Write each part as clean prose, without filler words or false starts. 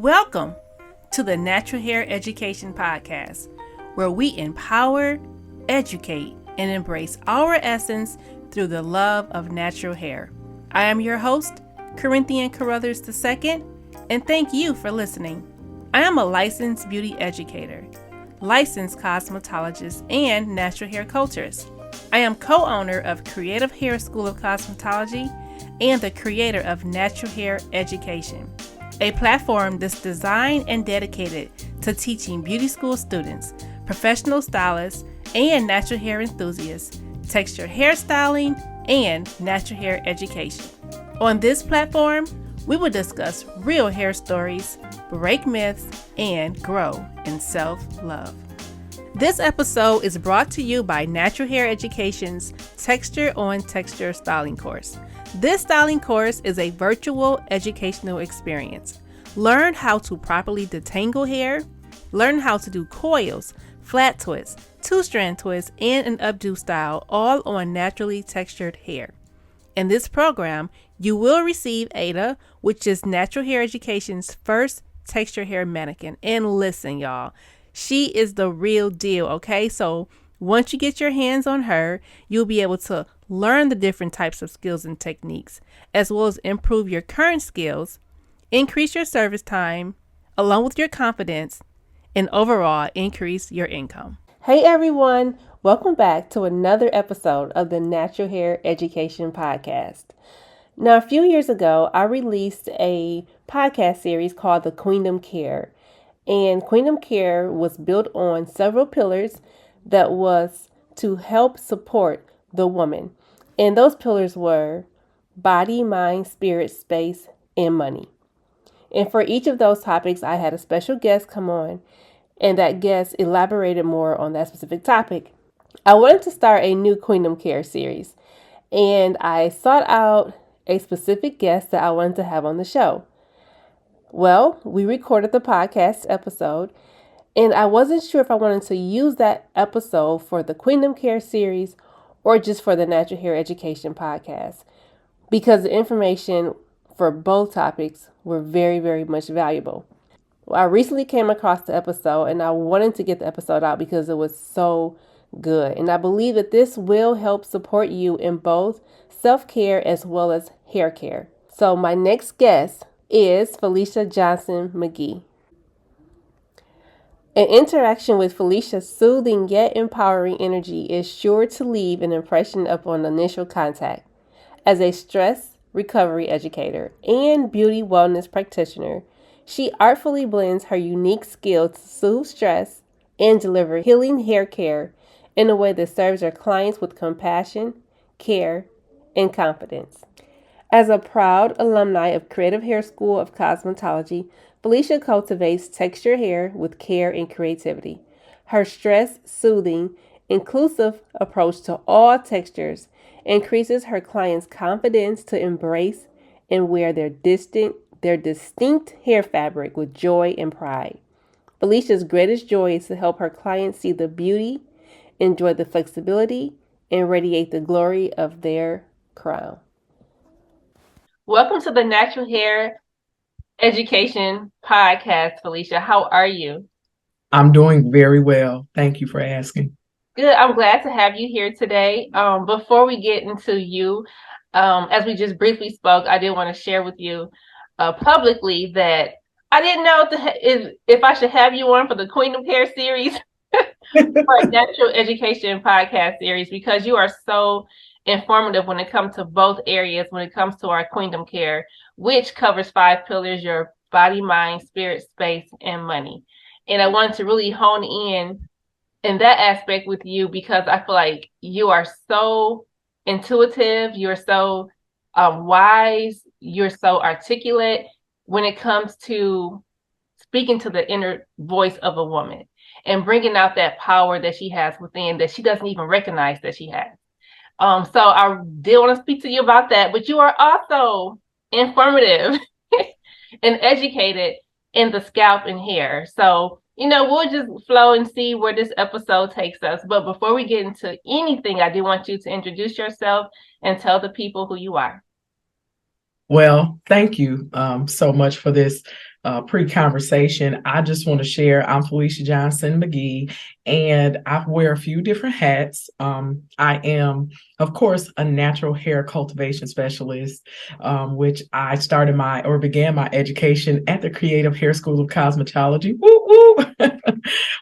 Welcome to the Natural Hair Education Podcast, where we empower, educate, and embrace our essence through the love of natural hair. I am your host, Corinthian Carruthers II, and thank you for listening. I am a licensed beauty educator, licensed cosmetologist, and natural hair culturist. I am co-owner of Creative Hair School of Cosmetology and the creator of Natural Hair Education, a platform that's designed and dedicated to teaching beauty school students, professional stylists, and natural hair enthusiasts textured hairstyling and natural hair education. On this platform, we will discuss real hair stories, break myths, and grow in self-love. This episode is brought to you by Natural Hair Education's Texture on Texture styling course. This styling course is a virtual educational experience. Learn how to properly detangle hair, learn how to do coils, flat twists, two-strand twists, and an updo style, all on naturally textured hair. In this program, you will receive Ada, which is Natural Hair Education's first texture hair mannequin. And listen, y'all, she is the real deal, okay? So once you get your hands on her, you'll be able to learn the different types of skills and techniques, as well as improve your current skills, increase your service time, along with your confidence, and overall increase your income. Hey everyone, welcome back to another episode of the Natural Hair Education Podcast. Now, a few years ago, I released a podcast series called the Queedom Care, and Queedom Care was built on several pillars that was to help support the woman. And those pillars were body, mind, spirit, space, and money. And for each of those topics, I had a special guest come on, and that guest elaborated more on that specific topic. I wanted to start a new Queedom Care series, and I sought out a specific guest that I wanted to have on the show. Well, we recorded the podcast episode, and I wasn't sure if I wanted to use that episode for the Queedom Care series or just for the Natural Hair Education Podcast, because the information for both topics were very, very much valuable. Well, I recently came across the episode, and I wanted to get the episode out because it was so good. And I believe that this will help support you in both self-care as well as hair care. So my next guest is Felicia Johnson McGhee. An interaction with Felicia's soothing yet empowering energy is sure to leave an impression upon initial contact. As a stress recovery educator and beauty wellness practitioner, she artfully blends her unique skill to soothe stress and deliver healing hair care in a way that serves her clients with compassion, care, and confidence. As a proud alumni of Creative Hair School of Cosmetology, Felicia cultivates textured hair with care and creativity. Her stress-soothing, inclusive approach to all textures increases her clients' confidence to embrace and wear their distinct hair fabric with joy and pride. Felicia's greatest joy is to help her clients see the beauty, enjoy the flexibility, and radiate the glory of their crown. Welcome to the Natural Hair Education Podcast, Felicia. How are you? I'm doing very well. Thank you for asking. Good. I'm glad to have you here today. Before we get into you, as we just briefly spoke, I did want to share with you publicly that I didn't know if I should have you on for the Queedom Care series or Natural Education Podcast series, because you are so informative when it comes to both areas, when it comes to our Queedom Care, which covers 5 pillars: your body, mind, spirit, space, and money. And I wanted to really hone in that aspect with you because I feel like you are so intuitive, you're so wise, you're so articulate when it comes to speaking to the inner voice of a woman and bringing out that power that she has within that she doesn't even recognize that she has. So I did want to speak to you about that, but you are also informative and educated in the scalp and hair. So, we'll just flow and see where this episode takes us. But before we get into anything, I do want you to introduce yourself and tell the people who you are. Well, thank you so much for this pre-conversation, I just want to share I'm Felicia Johnson McGhee, and I wear a few different hats. I am, of course, a natural hair cultivation specialist, which I began my education at the Creative Hair School of Cosmetology. Woo woo!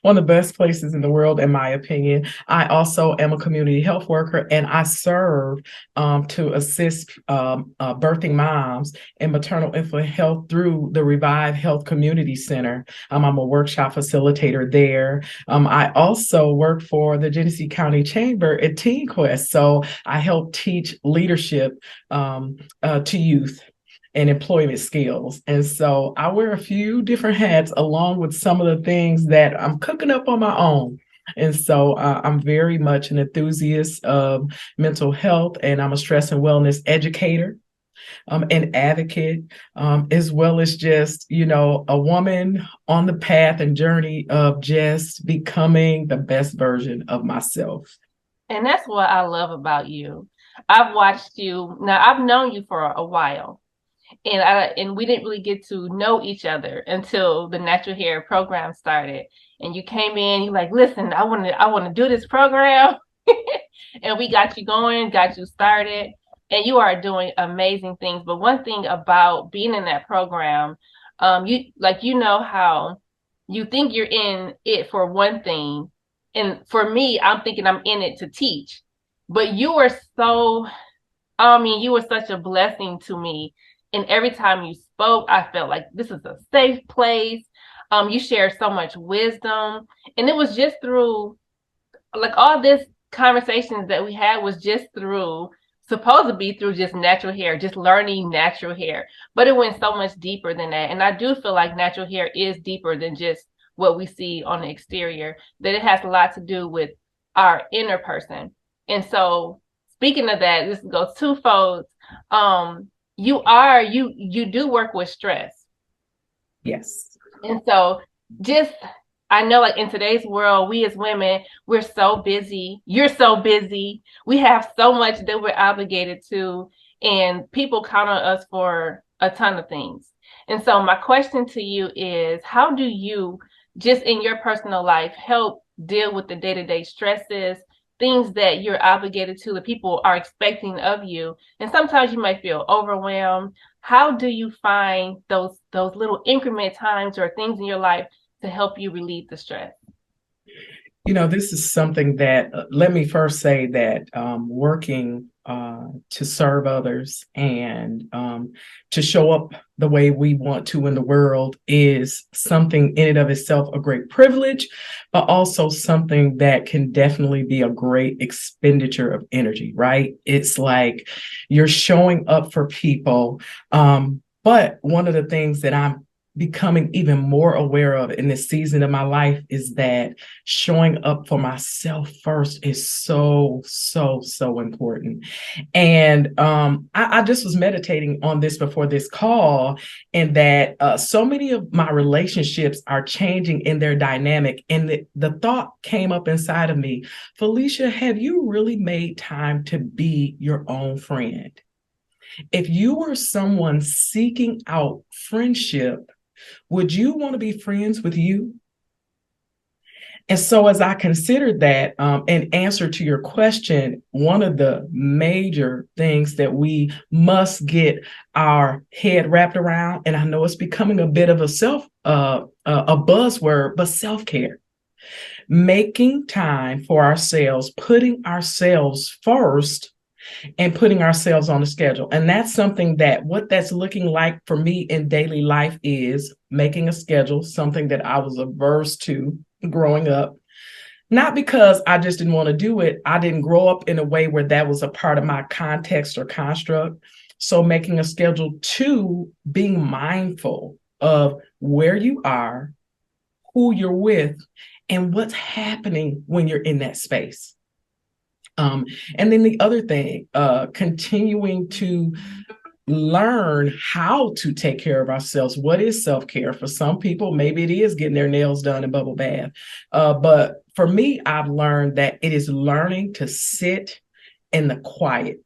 One of the best places in the world, in my opinion. I also am a community health worker, and I serve to assist birthing moms in maternal infant health through the Revive Health Community Center. I'm a workshop facilitator there. I also work for the Genesee County Chamber at Teen Quest. So I help teach leadership to youth and employment skills. And so I wear a few different hats along with some of the things that I'm cooking up on my own. And so I'm very much an enthusiast of mental health, and I'm a stress and wellness educator, an advocate, as well as just, a woman on the path and journey of just becoming the best version of myself. And that's what I love about you. I've watched you. Now, I've known you for a while, and we didn't really get to know each other until the natural hair program started. And you came in, you're like, listen, I want to do this program. And we got you going, got you started, and you are doing amazing things. But one thing about being in that program, you know how you think you're in it for one thing, and for me, I'm thinking I'm in it to teach. But you were you were such a blessing to me. And every time you spoke, I felt like this is a safe place. You shared so much wisdom. And it was just through, like, all this conversations that we had was just supposed to be through just natural hair, just learning natural hair. But it went so much deeper than that. And I do feel like natural hair is deeper than just what we see on the exterior, that it has a lot to do with our inner person. And so, speaking of that, this goes twofold. You do work with stress. Yes. And so just, I know, like, in today's world, we as women, we're so busy. You're so busy. We have so much that we're obligated to, and people count on us for a ton of things. And so my question to you is, how do you, just in your personal life, help deal with the day-to-day stresses, things that you're obligated to, that people are expecting of you? And sometimes you might feel overwhelmed. How do you find those little increment times or things in your life to help you relieve the stress? This is something that, let me first say that working to serve others and to show up the way we want to in the world is something in and of itself a great privilege, but also something that can definitely be a great expenditure of energy, right? It's like you're showing up for people. But one of the things that I'm becoming even more aware of in this season of my life is that showing up for myself first is so, so, so important. And I just was meditating on this before this call, and that so many of my relationships are changing in their dynamic. And the thought came up inside of me, Felicia, have you really made time to be your own friend? If you were someone seeking out friendship, would you want to be friends with you? And so as I considered that, in answer to your question, one of the major things that we must get our head wrapped around, and I know it's becoming a bit of a buzzword, but self-care. Making time for ourselves, putting ourselves first, and putting ourselves on the schedule. And that's something that what that's looking like for me in daily life is making a schedule, something that I was averse to growing up. Not because I just didn't want to do it. I didn't grow up in a way where that was a part of my context or construct. So making a schedule, to being mindful of where you are, who you're with, and what's happening when you're in that space. And then the other thing, continuing to learn how to take care of ourselves. What is self-care? For some people, maybe it is getting their nails done in bubble bath. But for me, I've learned that it is learning to sit in the quiet,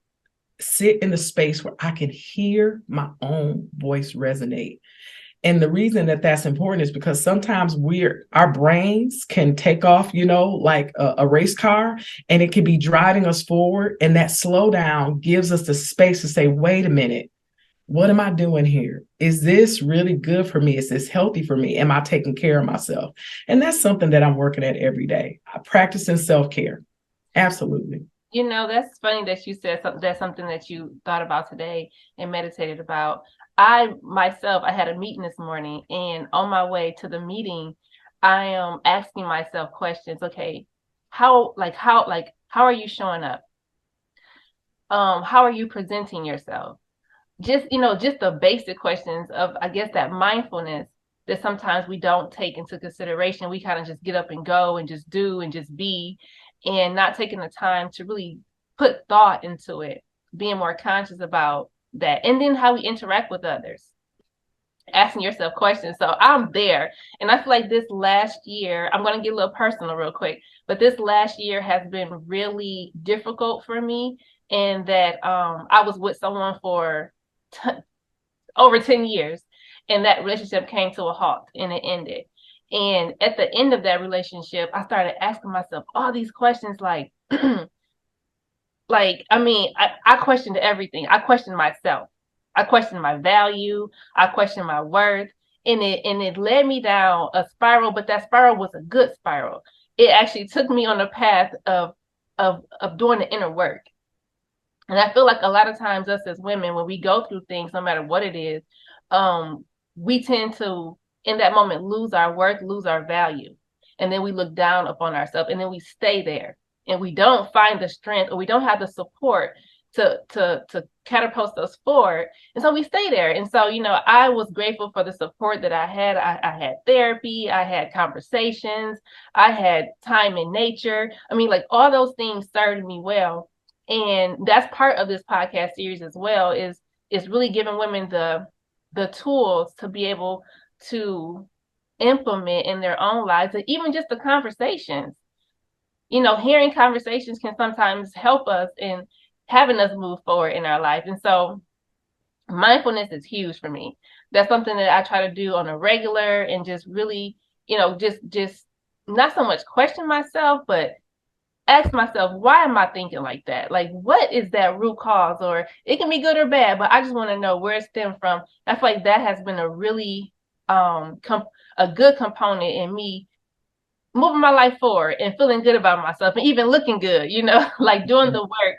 sit in the space where I can hear my own voice resonate. And the reason that that's important is because sometimes our brains can take off, like a race car, and it can be driving us forward. And that slowdown gives us the space to say, wait a minute, what am I doing here? Is this really good for me? Is this healthy for me? Am I taking care of myself? And that's something that I'm working at every day. I practice in self-care. Absolutely. That's funny that you said that's something that you thought about today and meditated about. I had a meeting this morning, and on my way to the meeting, I am asking myself questions. Okay, how are you showing up? How are you presenting yourself? Just the basic questions of, I guess, that mindfulness that sometimes we don't take into consideration. We kind of just get up and go and just do and just be, and not taking the time to really put thought into it, being more conscious about that. And then how we interact with others, asking yourself questions. So I'm there. And I feel like this last year, I'm going to get a little personal real quick, but this last year has been really difficult for me. And that I was with someone for over 10 years, and that relationship came to a halt and it ended. And at the end of that relationship, I started asking myself all these questions, like, I questioned everything. I questioned myself. I questioned my value. I questioned my worth. And it led me down a spiral, but that spiral was a good spiral. It actually took me on the path of doing the inner work. And I feel like a lot of times us as women, when we go through things, no matter what it is, we tend to, in that moment, lose our worth, lose our value. And then we look down upon ourselves, and then we stay there. And we don't find the strength, or we don't have the support to catapult us forward. And so we stay there. And so, I was grateful for the support that I had. I had therapy, I had conversations, I had time in nature. I mean, like, all those things served me well. And that's part of this podcast series as well, is really giving women the tools to be able to implement in their own lives, and even just the conversations. Hearing conversations can sometimes help us in having us move forward in our life. And so mindfulness is huge for me. That's something that I try to do on a regular, and just really, just not so much question myself, but ask myself, why am I thinking like that? Like, what is that root cause? Or it can be good or bad, but I just want to know where it stemmed from. I feel like that has been a really a good component in me moving my life forward and feeling good about myself, and even looking good, like doing the work,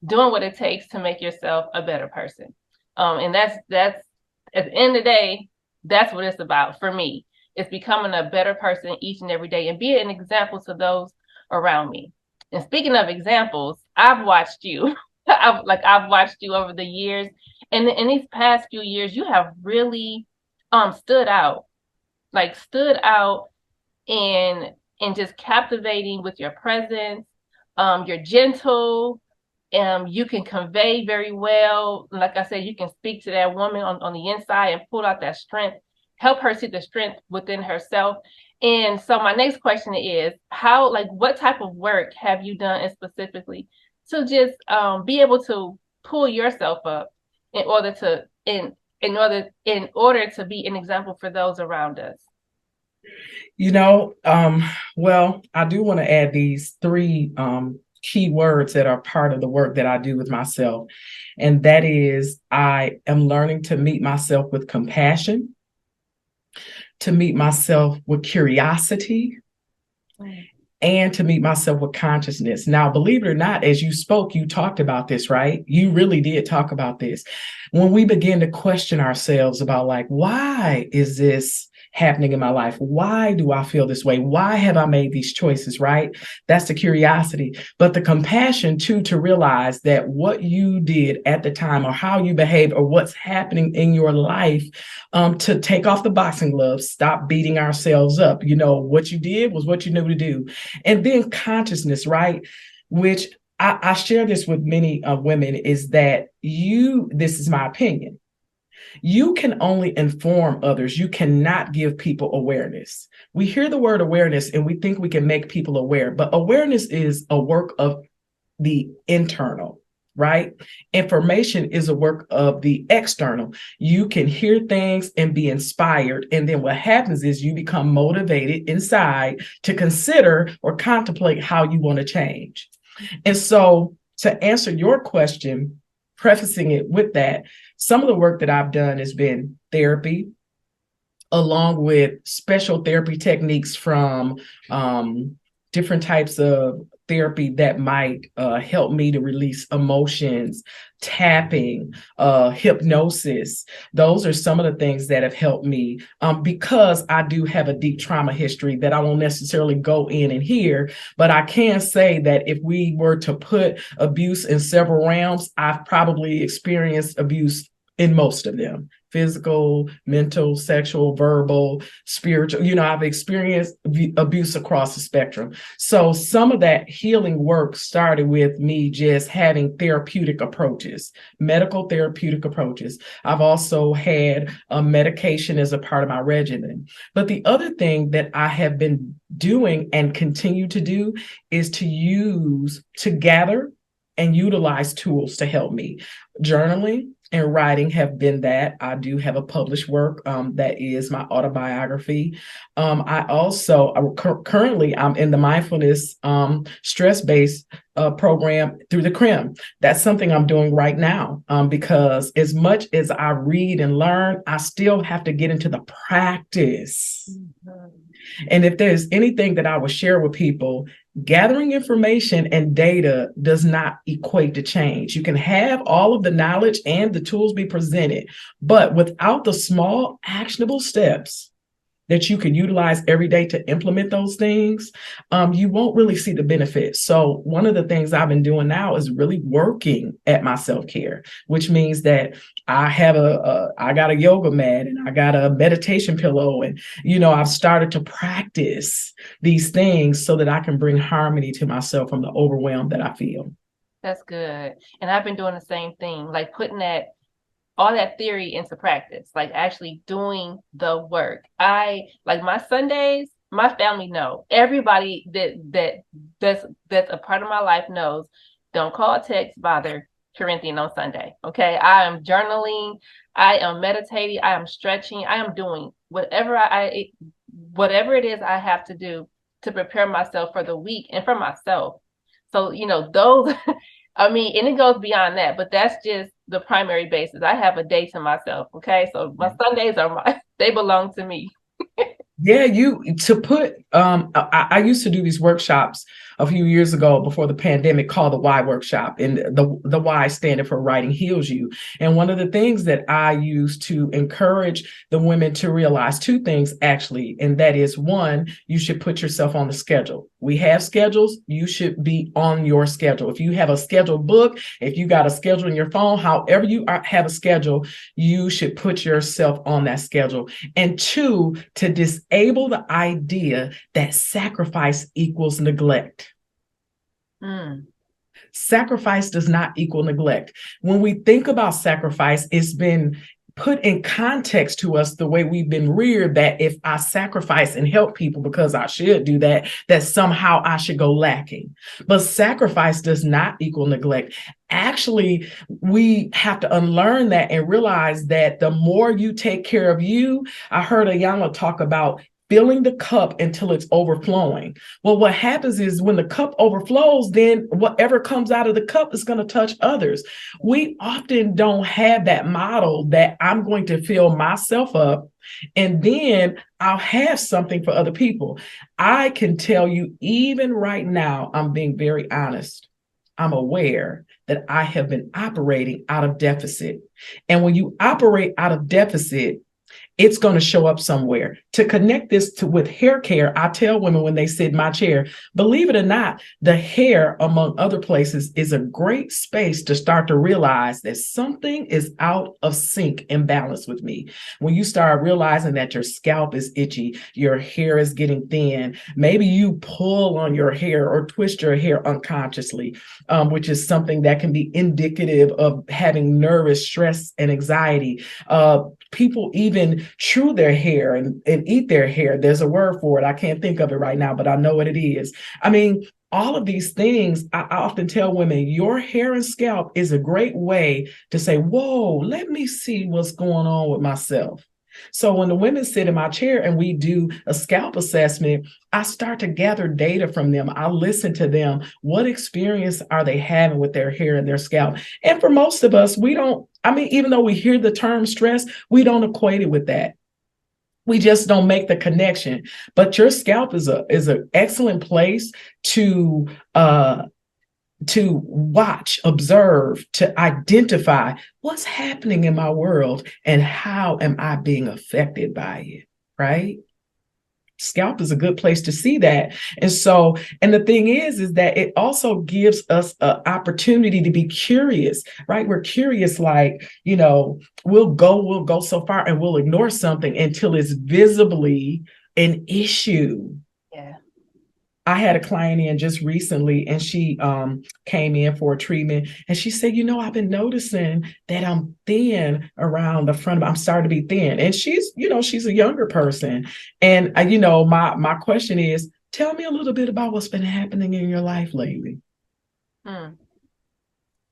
doing what it takes to make yourself a better person. And that's at the end of the day, that's what it's about for me. It's becoming a better person each and every day, and being an example to those around me. And speaking of examples, I've watched you. I've watched you over the years, and in these past few years, you have really stood out, and just captivating with your presence. You're gentle. You can convey very well. Like I said, you can speak to that woman on the inside and pull out that strength, help her see the strength within herself. And so my next question is, what type of work have you done specifically to just be able to pull yourself up in order to be an example for those around us? Well, I do want to add these three key words that are part of the work that I do with myself. And that is, I am learning to meet myself with compassion, to meet myself with curiosity, and to meet myself with consciousness. Now, believe it or not, as you spoke, you talked about this, right? You really did talk about this. When we begin to question ourselves about, like, why is this happening in my life? Why do I feel this way? Why have I made these choices, right? That's the curiosity. But the compassion, too, to realize that what you did at the time, or how you behaved, or what's happening in your life, to take off the boxing gloves, stop beating ourselves up. What you did was what you knew to do. And then consciousness, right? Which I share this with many women, is that this is my opinion, you can only inform others. You cannot give people awareness. We hear the word awareness and we think we can make people aware, but awareness is a work of the internal. right? Information is a work of the external. You can hear things and be inspired. And then what happens is you become motivated inside to consider or contemplate how you want to change. And so, to answer your question, prefacing it with that, some of the work that I've done has been therapy, along with special therapy techniques from different types of therapy that might help me to release emotions, tapping, hypnosis. Those are some of the things that have helped me because I do have a deep trauma history that I won't necessarily go in and hear, but I can say that if we were to put abuse in several realms, I've probably experienced abuse in most of them: physical, mental, sexual, verbal, spiritual. I've experienced abuse across the spectrum. So some of that healing work started with me just having therapeutic approaches, medical therapeutic approaches. I've also had a medication as a part of my regimen. But the other thing that I have been doing and continue to do is to gather and utilize tools to help me. Journaling and writing have been that. I do have a published work that is my autobiography. I also currently I'm in the mindfulness stress-based program through the CRIM. That's something I'm doing right now because as much as I read and learn, I still have to get into the practice. Mm-hmm. And if there's anything that I would share with people, gathering information and data does not equate to change. You can have all of the knowledge and the tools be presented, but without the small actionable steps that you can utilize every day to implement those things, you won't really see the benefits. So one of the things I've been doing now is really working at my self-care, which means that I got a yoga mat and I got a meditation pillow. And, I've started to practice these things so that I can bring harmony to myself from the overwhelm that I feel. That's good. And I've been doing the same thing, like putting all that theory into practice, like actually doing the work. I like my Sundays, my family know. Everybody that's a part of my life knows. Don't call, text, bother Corinthian on Sunday. Okay. I am journaling, I am meditating, I am stretching, I am doing whatever whatever it is I have to do to prepare myself for the week and for myself. So, those and it goes beyond that, but that's just the primary basis. I have a day to myself. Okay. So my Sundays they belong to me. Yeah, I used to do these workshops a few years ago before the pandemic called the Why Workshop, and the Why standing for Writing Heals You. And one of the things that I used to encourage the women to realize two things actually, and that is one, you should put yourself on the schedule. We have schedules, you should be on your schedule. If you have a scheduled book, if you got a schedule in your phone, however you have a schedule, you should put yourself on that schedule. And two, to disable the idea that sacrifice equals neglect. Sacrifice does not equal neglect. When we think about sacrifice, it's been put in context to us the way we've been reared, that if I sacrifice and help people because I should do that, that somehow I should go lacking. But sacrifice does not equal neglect. Actually, we have to unlearn that and realize that the more you take care of you, I heard Ayala talk about filling the cup until it's overflowing. Well, what happens is when the cup overflows, then whatever comes out of the cup is going to touch others. We often don't have that model that I'm going to fill myself up and then I'll have something for other people. I can tell you, even right now, I'm being very honest. I'm aware that I have been operating out of deficit. And when you operate out of deficit, it's going to show up somewhere. To connect this with hair care, I tell women when they sit in my chair, believe it or not, the hair, among other places, is a great space to start to realize that something is out of sync and balance with me. When you start realizing that your scalp is itchy, your hair is getting thin, maybe you pull on your hair or twist your hair unconsciously, which is something that can be indicative of having nervous stress and anxiety. People even chew their hair and and eat their hair. There's a word for it. I can't think of it right now, but I know what it is. I mean, all of these things, I often tell women, your hair and scalp is a great way to say, whoa, let me see what's going on with myself. So when the women sit in my chair and we do a scalp assessment, I start to gather data from them. I listen to them. What experience are they having with their hair and their scalp? And for most of us, we don't, I mean, even though we hear the term stress, we don't equate it with that. We just don't make the connection. But your scalp is an excellent place to watch, observe, to identify what's happening in my world and how am I being affected by it, right? Scalp is a good place to see that. And so, and the thing is that it also gives us an opportunity to be curious, right? We're curious, like, we'll go so far and we'll ignore something until it's visibly an issue. Yeah. I had a client in just recently and she came in for a treatment and she said, I've been noticing that I'm thin around the front I'm starting to be thin. And she's a younger person. And, my question is, tell me a little bit about what's been happening in your life lately.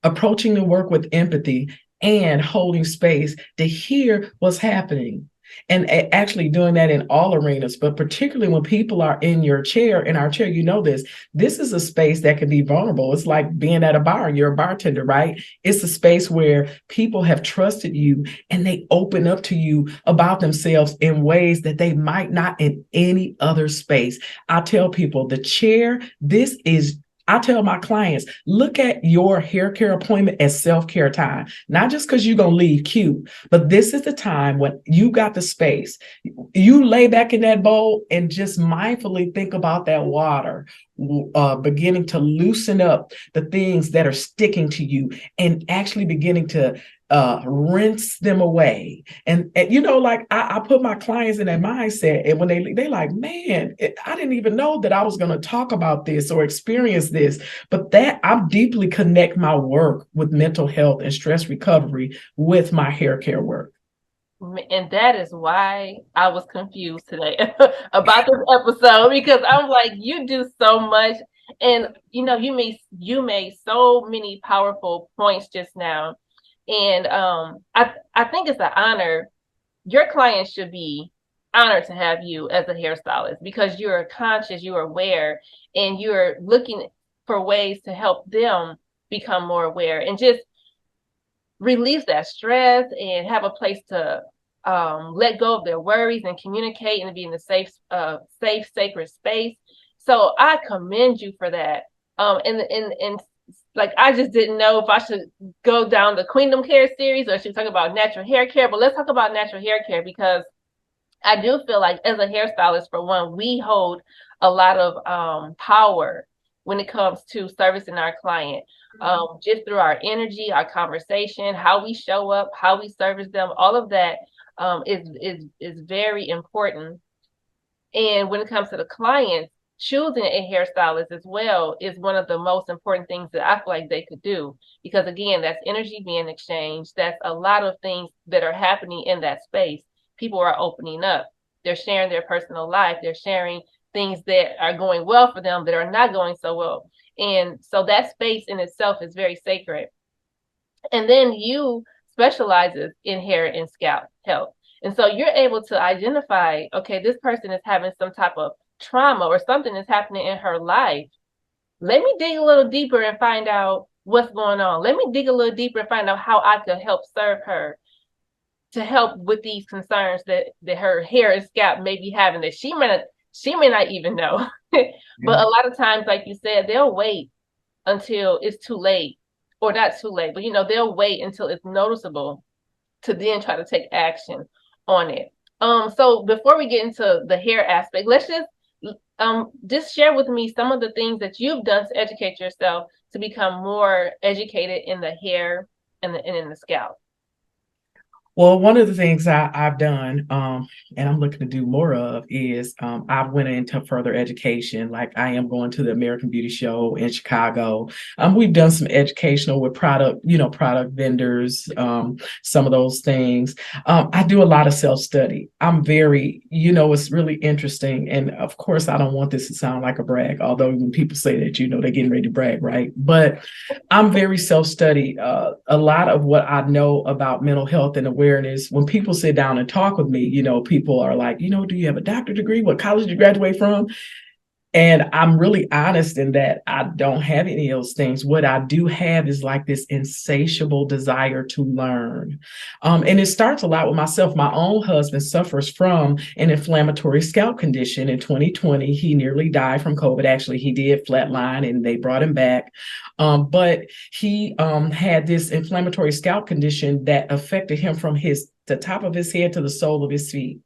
Approaching the work with empathy and holding space to hear what's happening. And actually doing that in all arenas, but particularly when people are in our chair, this is a space that can be vulnerable. It's like being at a bar and you're a bartender, right? It's a space where people have trusted you and they open up to you about themselves in ways that they might not in any other space. I tell people the chair, I tell my clients, look at your hair care appointment as self-care time, not just because you're going to leave cute, but this is the time when you got the space. You lay back in that bowl and just mindfully think about that water, beginning to loosen up the things that are sticking to you and actually beginning to rinse them away. And like I put my clients in that mindset. And when they like, man, I didn't even know that I was going to talk about this or experience this, but that I deeply connect my work with mental health and stress recovery with my hair care work. And that is why I was confused today about this episode, because I'm like, you do so much. And, you made so many powerful points just now. And I think it's an honor. Your clients should be honored to have you as a hairstylist because you're conscious, you're aware, and you're looking for ways to help them become more aware and just release that stress and have a place to let go of their worries and communicate and be in a safe, sacred space. So I commend you for that. And like, I just didn't know if I should go down the Queedom Care series or should talk about natural hair care, but let's talk about natural hair care because I do feel like as a hairstylist, for one, we hold a lot of power when it comes to servicing our client, just through our energy, our conversation, how we show up, how we service them, all of that is very important. And when it comes to the clients, choosing a hairstylist as well is one of the most important things that I feel like they could do. Because again, that's energy being exchanged. That's a lot of things that are happening in that space. People are opening up. They're sharing their personal life. They're sharing things that are going well for them that are not going so well. And so that space in itself is very sacred. And then you specializes in hair and scalp health. And so you're able to identify, okay, this person is having some type of trauma or something is happening in her life. Let me dig a little deeper and find out what's going on. Let me dig a little deeper and find out how I could help serve her to help with these concerns that her hair and scalp may be having that she may not even know. But a lot of times, like you said, they'll wait until it's too late, or not too late, but they'll wait until it's noticeable to then try to take action on it. So before we get into the hair aspect, let's just share with me some of the things that you've done to educate yourself to become more educated in the hair and in the scalp. Well, one of the things I've done, and I'm looking to do more of, is I've went into further education. Like I am going to the American Beauty Show in Chicago. We've done some educational with product, product vendors, some of those things. I do a lot of self-study. I'm very, it's really interesting. And of course, I don't want this to sound like a brag, although when people say that, they're getting ready to brag, right? But I'm very self-study. A lot of what I know about mental health and awareness, when people sit down and talk with me, people are like, do you have a doctorate degree? What college did you graduate from? And I'm really honest in that I don't have any of those things. What I do have is like this insatiable desire to learn. And it starts a lot with myself. My own husband suffers from an inflammatory scalp condition. In 2020, he nearly died from COVID. Actually, he did flatline and they brought him back. But he had this inflammatory scalp condition that affected him from the top of his head to the sole of his feet.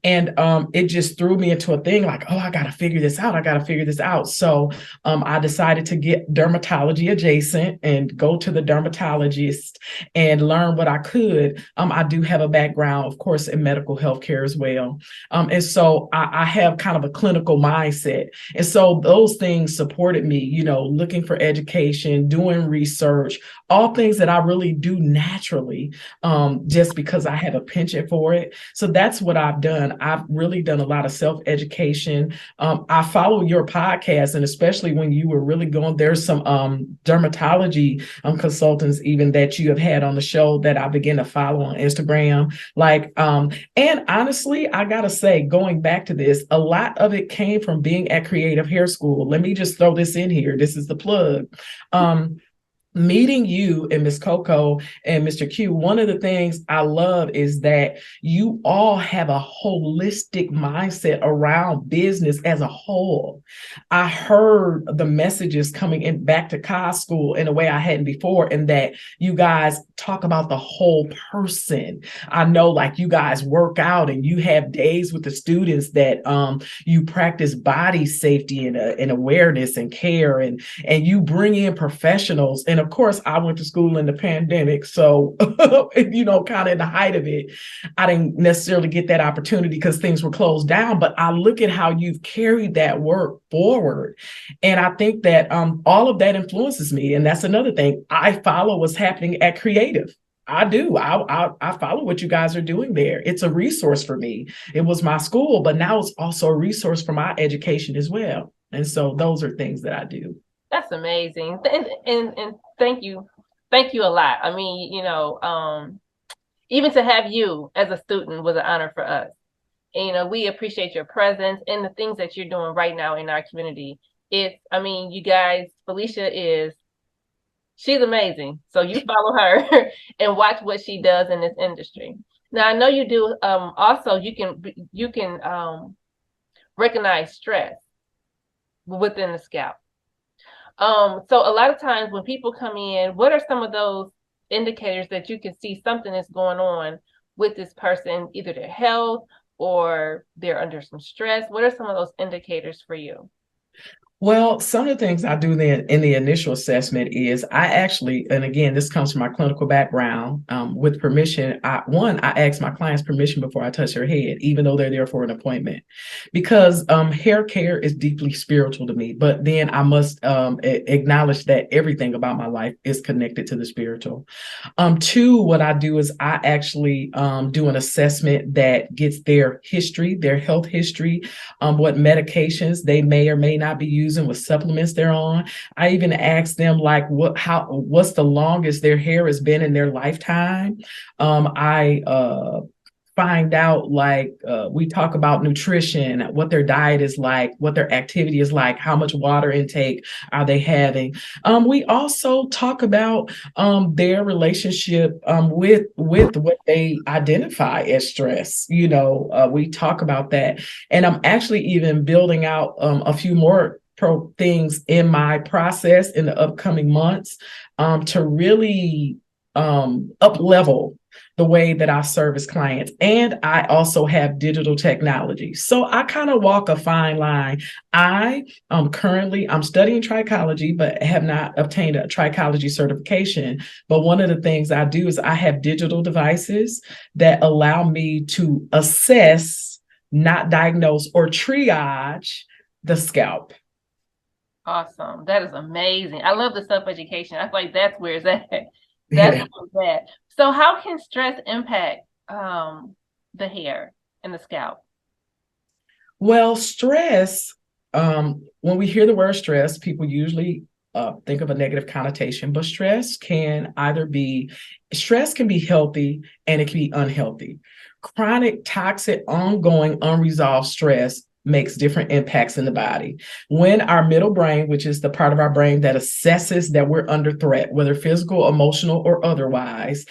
And it just threw me into a thing like, oh, I got to figure this out. I got to figure this out. So I decided to get dermatology adjacent and go to the dermatologist and learn what I could. I do have a background, of course, in medical healthcare as well. And so I have kind of a clinical mindset. And so those things supported me, looking for education, doing research, all things that I really do naturally, just because I have a penchant for it. So that's what I've done. I've really done a lot of self-education. I follow your podcast, and especially when you were really going, there's some dermatology consultants even that you have had on the show that I begin to follow on Instagram. And honestly, I gotta say, going back to this, a lot of it came from being at Creative Hair School. Let me just throw this in here. This is the plug. Meeting you and Miss Coco and Mr. Q, one of the things I love is that you all have a holistic mindset around business as a whole. I heard the messages coming in back to Cos School in a way I hadn't before, and that you guys talk about the whole person. I know like you guys work out and you have days with the students that you practice body safety and awareness and care, and you bring in professionals. And of course, I went to school in the pandemic. So, kind of in the height of it, I didn't necessarily get that opportunity because things were closed down. But I look at how you've carried that work forward. And I think that all of that influences me. And that's another thing. I follow what's happening at Creative. I do. I follow what you guys are doing there. It's a resource for me. It was my school, but now it's also a resource for my education as well. And so those are things that I do. That's amazing. And thank you. Thank you a lot. I mean, even to have you as a student was an honor for us. And, we appreciate your presence and the things that you're doing right now in our community. You guys, she's amazing. So you follow her and watch what she does in this industry. Now, I know you do. Also, you can recognize stress within the scalp. So a lot of times when people come in, what are some of those indicators that you can see something is going on with this person, either their health or they're under some stress? What are some of those indicators for you? Well, some of the things I do then in the initial assessment is I actually, and again, this comes from my clinical background, with permission. I ask my clients permission before I touch their head, even though they're there for an appointment, because hair care is deeply spiritual to me. But then I must acknowledge that everything about my life is connected to the spiritual. Two, what I do is I actually do an assessment that gets their history, their health history, what medications they may or may not be using, what supplements they're on. I even ask them like what's the longest their hair has been in their lifetime. I find out we talk about nutrition, what their diet is like, what their activity is like, how much water intake are they having. We also talk about their relationship with what they identify as stress. We talk about that, and I'm actually even building out a few more things in my process in the upcoming months to really up level the way that I service clients. And I also have digital technology. So I kind of walk a fine line. I'm studying trichology, but have not obtained a trichology certification. But one of the things I do is I have digital devices that allow me to assess, not diagnose or triage the scalp. Awesome. That is amazing. I love the self-education. I feel like that's where it's at. That's Yeah. where it's at. So how can stress impact the hair and the scalp? Well, stress, when we hear the word stress, people usually think of a negative connotation, but stress can be healthy and it can be unhealthy. Chronic, toxic, ongoing, unresolved stress makes different impacts in the body. When our middle brain, which is the part of our brain that assesses that we're under threat, whether physical, emotional, or otherwise,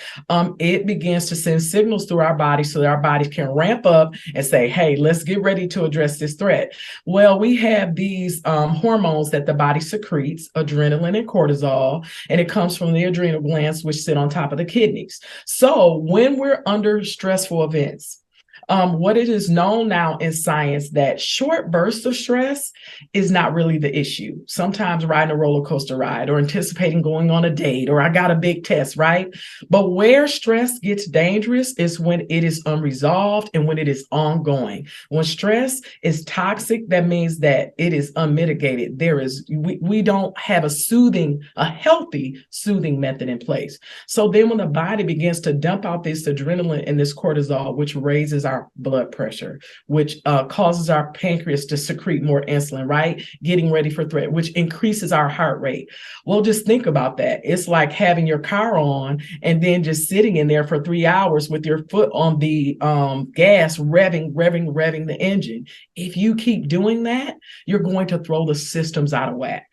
it begins to send signals through our body so that our bodies can ramp up and say, hey, let's get ready to address this threat. Well, we have these hormones that the body secretes, adrenaline and cortisol, and it comes from the adrenal glands, which sit on top of the kidneys. So when we're under stressful events, what it is known now in science that short bursts of stress is not really the issue. Sometimes riding a roller coaster ride or anticipating going on a date or I got a big test, right? But where stress gets dangerous is when it is unresolved and when it is ongoing. When stress is toxic, that means that it is unmitigated. We don't have a healthy soothing method in place. So then when the body begins to dump out this adrenaline and this cortisol, which raises our blood pressure, which causes our pancreas to secrete more insulin, right? Getting ready for threat, which increases our heart rate. Well, just think about that. It's like having your car on and then just sitting in there for 3 hours with your foot on the gas, revving the engine. If you keep doing that, you're going to throw the systems out of whack.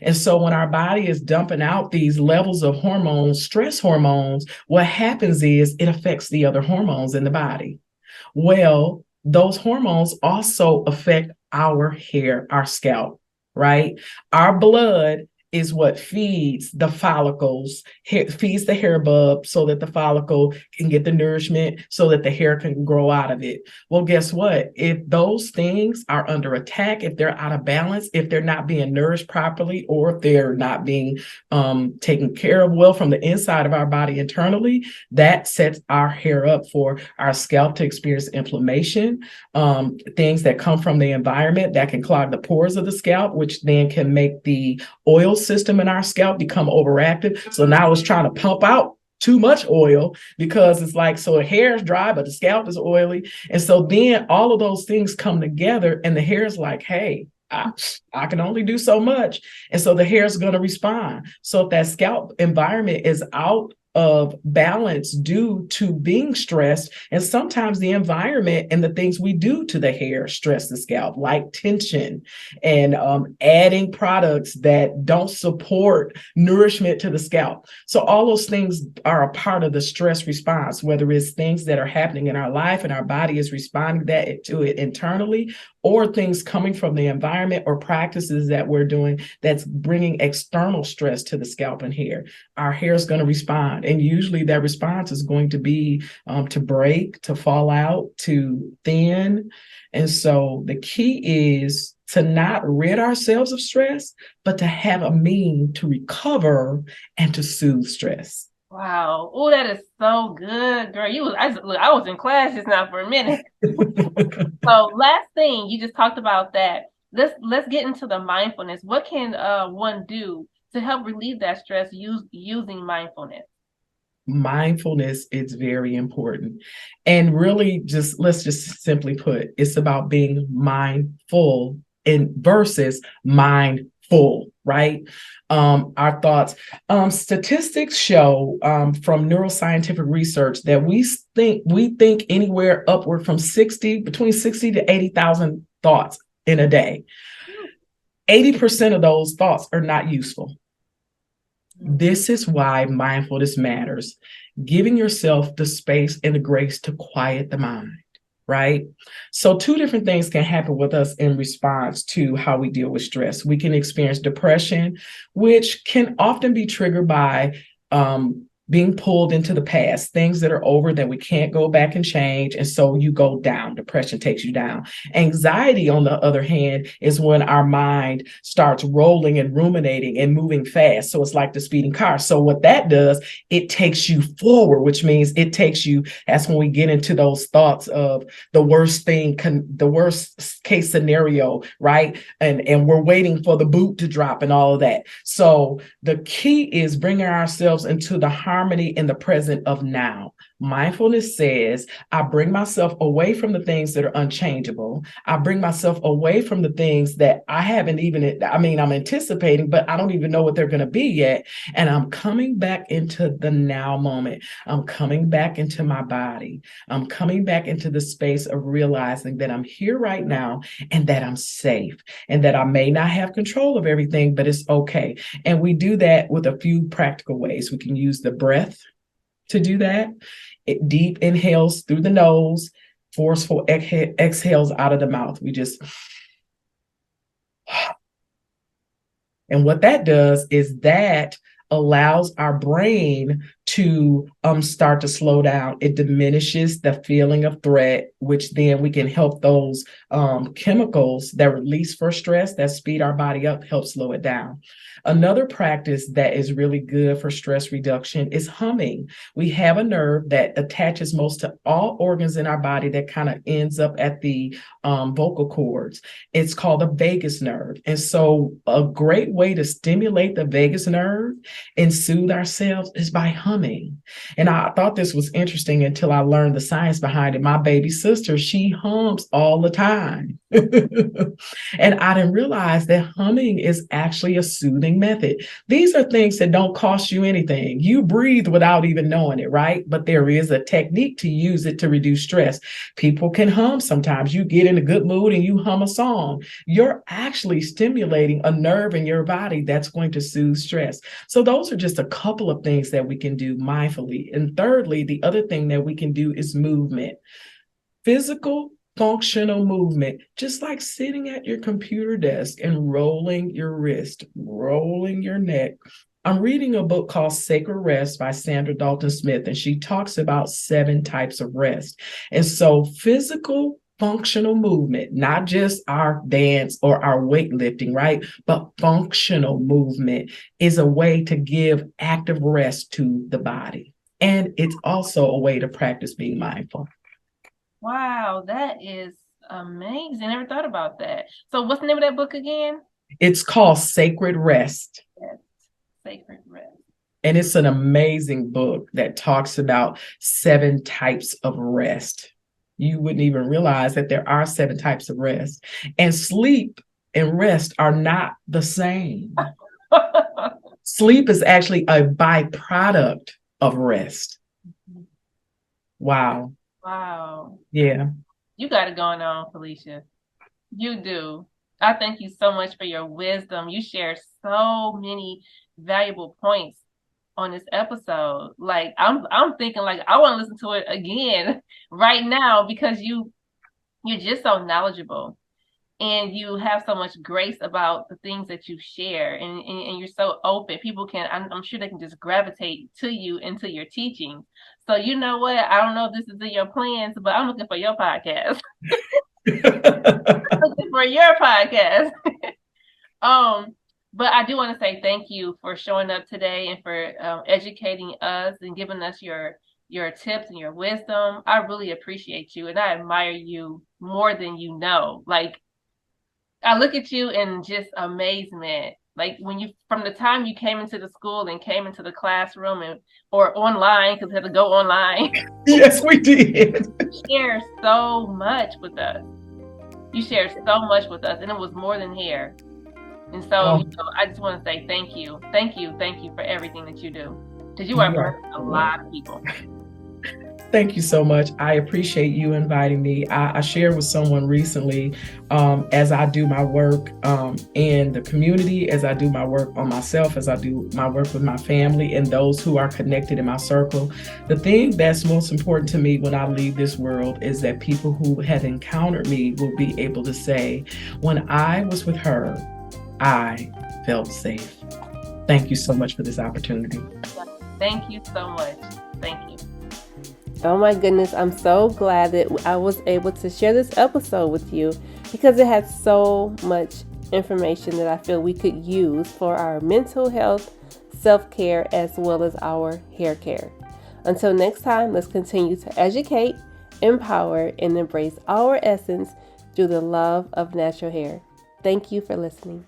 And so when our body is dumping out these levels of hormones, stress hormones, what happens is it affects the other hormones in the body. Well, those hormones also affect our hair, our scalp, right? Our blood is what feeds the follicles, feeds the hair bulb so that the follicle can get the nourishment so that the hair can grow out of it. Well, guess what? If those things are under attack, if they're out of balance, if they're not being nourished properly, or if they're not being taken care of well from the inside of our body internally, that sets our hair up for our scalp to experience inflammation, things that come from the environment that can clog the pores of the scalp, which then can make the oil system in our scalp become overactive. So now it's trying to pump out too much oil because it's like, so the hair is dry, but the scalp is oily. And so then all of those things come together and the hair is like, hey, I can only do so much. And so the hair is going to respond. So if that scalp environment is out of balance due to being stressed, and sometimes the environment and the things we do to the hair stress the scalp, like tension and adding products that don't support nourishment to the scalp. So all those things are a part of the stress response, whether it's things that are happening in our life and our body is responding to it internally, or things coming from the environment or practices that we're doing that's bringing external stress to the scalp and hair. Our hair is going to respond. And usually that response is going to be to break, to fall out, to thin. And so the key is to not rid ourselves of stress, but to have a means to recover and to soothe stress. Wow. Oh, that is so good, girl. I was in class just now for a minute. So last thing, you just talked about that. Let's get into the mindfulness. What can one do to help relieve that stress using mindfulness? Mindfulness is very important. And really let's just simply put, it's about being mindful versus mindful, right? Our thoughts. Statistics show from neuroscientific research that we think anywhere upward from between 60 to 80,000 thoughts in a day. 80% of those thoughts are not useful. This is why mindfulness matters. Giving yourself the space and the grace to quiet the mind, right? So two different things can happen with us in response to how we deal with stress. We can experience depression, which can often be triggered by being pulled into the past, things that are over that we can't go back and change. And so you go down. Depression takes you down. Anxiety, on the other hand, is when our mind starts rolling and ruminating and moving fast. So it's like the speeding car. So what that does, it takes you forward, which means it takes you, that's when we get into those thoughts of the worst thing, the worst case scenario, right? And we're waiting for the boot to drop and all of that. So the key is bringing ourselves into the harmony in the present of now. Mindfulness says, I bring myself away from the things that are unchangeable. I bring myself away from the things that I haven't even, I'm anticipating, but I don't even know what they're going to be yet. And I'm coming back into the now moment. I'm coming back into my body. I'm coming back into the space of realizing that I'm here right now and that I'm safe and that I may not have control of everything, but it's okay. And we do that with a few practical ways. We can use the breath to do that. It deep inhales through the nose, forceful exhales out of the mouth. We just, and what that does is that allows our brain to start to slow down. It diminishes the feeling of threat, which then we can help those chemicals that release for stress that speed our body up, help slow it down. Another practice that is really good for stress reduction is humming. We have a nerve that attaches most to all organs in our body that kind of ends up at the vocal cords. It's called the vagus nerve. And so a great way to stimulate the vagus nerve and soothe ourselves is by humming. And I thought this was interesting until I learned the science behind it. My baby sister, she hums all the time. And I didn't realize that humming is actually a soothing method. These are things that don't cost you anything. You breathe without even knowing it, right? But there is a technique to use it to reduce stress. People can hum sometimes. You get in a good mood and you hum a song. You're actually stimulating a nerve in your body that's going to soothe stress. So those are just a couple of things that we can do mindfully. And thirdly, the other thing that we can do is movement. Physical functional movement, just like sitting at your computer desk and rolling your wrist, rolling your neck. I'm reading a book called Sacred Rest by Sandra Dalton Smith, and she talks about 7 types of rest. And so physical functional movement, not just our dance or our weightlifting, right? But functional movement is a way to give active rest to the body. And it's also a way to practice being mindful. Wow, that is amazing. I never thought about that. So what's the name of that book again? It's called Sacred Rest. Yes, Sacred Rest. And it's an amazing book that talks about 7 types of rest. You wouldn't even realize that there are 7 types of rest. And sleep and rest are not the same. Sleep is actually a byproduct of rest. Wow. Wow. Yeah. You got it going on, Felicia. You do. I thank you so much for your wisdom. You share so many valuable points on this episode. Like I'm thinking like I want to listen to it again right now because you're just so knowledgeable and you have so much grace about the things that you share and you're so open. People can, I'm sure they can just gravitate to you and to your teaching. So you know what? I don't know if this is in your plans, but I'm looking for your podcast. I'm looking for your podcast. But I do want to say thank you for showing up today and for educating us and giving us your tips and your wisdom. I really appreciate you and I admire you more than you know. Like I look at you in just amazement. Like when you, from the time you came into the school and came into the classroom and or online, because we had to go online. Yes, we did. You shared so much with us. You shared so much with us, and it was more than hair. And so, I just want to say thank you for everything that you do, because you are working a lot of people. Thank you so much. I appreciate you inviting me. I shared with someone recently, as I do my work in the community, as I do my work on myself, as I do my work with my family and those who are connected in my circle, the thing that's most important to me when I leave this world is that people who have encountered me will be able to say, when I was with her, I felt safe. Thank you so much for this opportunity. Thank you so much. Thank you. Oh my goodness, I'm so glad that I was able to share this episode with you because it had so much information that I feel we could use for our mental health, self-care, as well as our hair care. Until next time, let's continue to educate, empower, and embrace our essence through the love of natural hair. Thank you for listening.